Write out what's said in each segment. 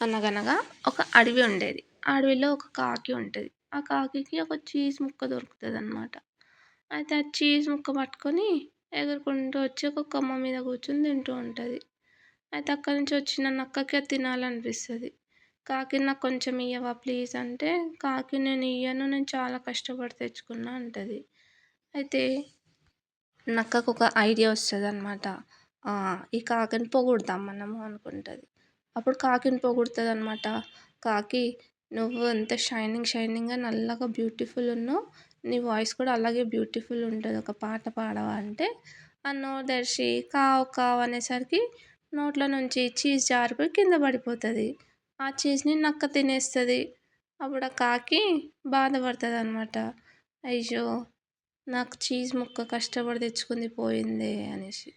అనగనగా ఒక అడవి ఉండేది. ఆ అడవిలో ఒక కాకి ఉంటది. ఆ కాకికి ఒక చీజ్ ముక్క దొరుకుతదనమాట. అయితే ఆ చీజ్ ముక్క పట్టుకొని ఎగురుకుంటూ వచ్చి ఒక కొమ్మ మీద కూర్చొని తింటూ ఉంటది. అయితే అక్కడి నుంచి వచ్చిన నక్కకి అది తినాలనిపిస్తది. "కాకి నాకు కొంచెం ఇయ్యవా ప్లీజ్" అంటే, కాకి "నేను ఇయ్యను. నేను చాలా కష్టపడి తెచ్చుకున్నా" అంటది. అయితే నక్కకొక ఐడియా వస్తదనమాట. ఈ కాకిని పొగుడుదాం మనము అనుకుంటది. అప్పుడు కాకిని పొగుడుతదనమాట. "కాకి నువ్వు ఎంత షైనింగ్‌గా నల్లగా బ్యూటిఫుల్ ఉన్నావు. నీ వాయిస్ కూడా అలాగే బ్యూటిఫుల్ ఉంటది. ఒక పాట పాడవా" అంటే ఆ నోరు తెరిచి కావ్ కావ్ అనేసరికి నోట్లో నుంచి చీజ్ జారిపోయి కింద పడిపోతది. ఆ చీజ్‌ని నక్క తినేస్తది. అప్పుడు ఆ కాకి బాధపడతదనమాట. అయ్యో! నాకు చీజ్ ముక్క కష్టపడి తెచ్చుకుంది పోయిందే అనేసి.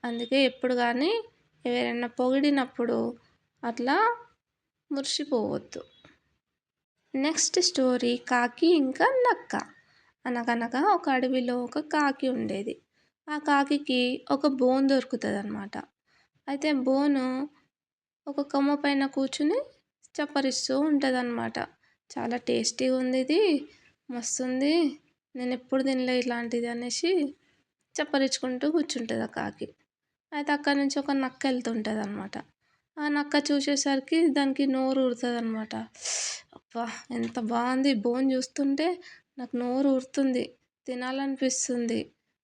అందుకే ఎప్పుడు గానీ ఎవరైనా పొగిడినప్పుడు అట్లా మురిసిపోవద్దు. నెక్స్ట్ స్టోరీ కాకి ఇంకా నక్క. అనగనగా ఒక అడవిలో ఒక కాకి ఉండేది. ఆ కాకికి ఒక బోన్ దొరుకుతదనమాట. అయితే బోను ఒక కొమ్మ పైన కూర్చొని చప్పరిస్తూ ఉంటదనమాట. చాలా టేస్టీగుందిది. మస్తుంది. నేనెప్పుడు తినలే ఇలాంటిది అనేసి చప్పరించుకుంటూ కూర్చుంటది ఆ కాకి. అయితే అక్కడి నుంచి ఒక నక్క ఎళ్తుంటదనమాట. ఆ నక్క చూసేసరికి దానికి నోరు ఊరుతదనమాట. అబ్బా! ఎంత బావుంది బోన్ చూస్తుంటే నాకు నోరు ఊరుతుంది. తినాలనిపిస్తుంది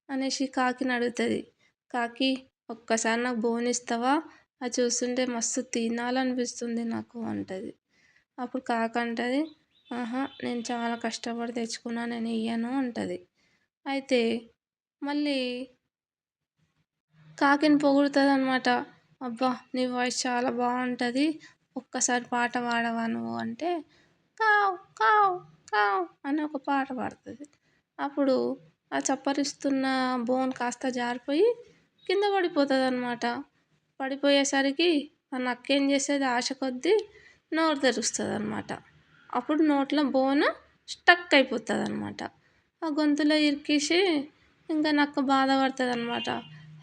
అనేసి కాకిని అడుగుతది. కాకి ఒక్కసారి నాకు బోన్ ఇస్తావా? అది చూస్తుంటే మస్తు తినాలనిపిస్తుంది నాకు అంటది. అప్పుడు కాకంటది, ఆహా! నేను చాలా కష్టపడి తెచ్చుకున్నా నేనియ్యను అంటది. అయితే మళ్ళీ కాకిని పొగుడుతదనమాట. అబ్బా! నీ వాయిస్ చాలా బావుంటది. ఒక్కసారి పాట పాడవా నువ్వు అంటే, కావ్ కావ్ కావ్ అని ఒక పాట పాడుతది. అప్పుడు ఆ చప్పరిస్తున్న బోన్ కాస్త జారిపోయి కింద పడిపోతదనమాట. పడిపోయేసరికి ఆ నక్కేం చేస్తది ఆశ కొద్దీ నోరు తెరుస్తదనమాట. అప్పుడు నోట్లో బోను స్టక్ అయిపోతదనమాట. ఆ గొంతులో ఇరికేసి ఇంక నక్క బాధపడతదనమాట.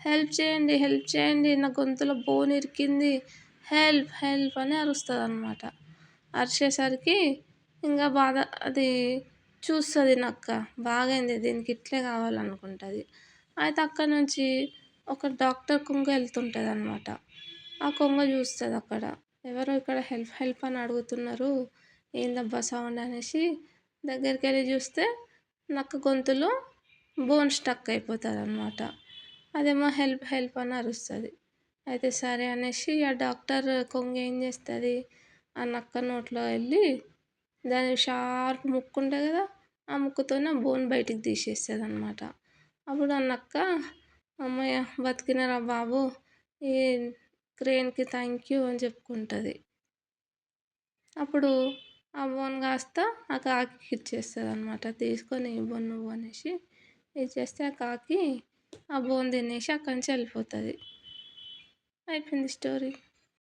హెల్ప్ చేయండి నా గొంతులో బోన్ ఇరికింది. హెల్ప్ అని అరుస్తదనమాట. అరిచేసరికి ఇంగ అది చూస్తది నక్క. బాగైంది దీనికి ఇట్లే కావాలనుకుంటది. అయితే అక్కడి నుంచి ఒక డాక్టర్ కొంగ ఎళ్తుంటదనమాట. ఆ కొంగ చూస్తదక్కడ. ఎవరో ఇక్కడ హెల్ప్ అని అడుగుతున్నారు. ఏందబ్బా సౌండ్ అనేసి దగ్గరికెళ్ళి చూస్తే నక్క గొంతులో బోన్ స్టక్ అయిపోతదనమాట. అదేమో హెల్ప్ అని అరుస్తది. అయితే సరే అనేసి ఆ డాక్టర్ కొంగ ఏం చేస్తది, ఆ నక్క నోట్లో ఎళ్ళి దాని షార్ప్ ముక్కు ఉంటది కదా! ఆ ముక్కుతోని ఆ బోన్ బయటికి తీసేస్తదనమాట. అప్పుడు ఆ నక్క హమ్మయ్య! బతికినరా బాబు! ఈ క్రేన్‌కి థ్యాంక్ యూ అని చెప్పుకుంటది. అప్పుడు ఆ బోన్ కాస్త ఆ కాకికి ఇచ్చేస్తదనమాట. తీసుకొని ఇవ్వు నువ్వు అనేసి ఇచ్చేస్తే ఆ కాకి ఆ బోన్ తినేసి అక్కడి నుంచి ఎళ్ళిపోతది. అయిపోయింది స్టోరీ.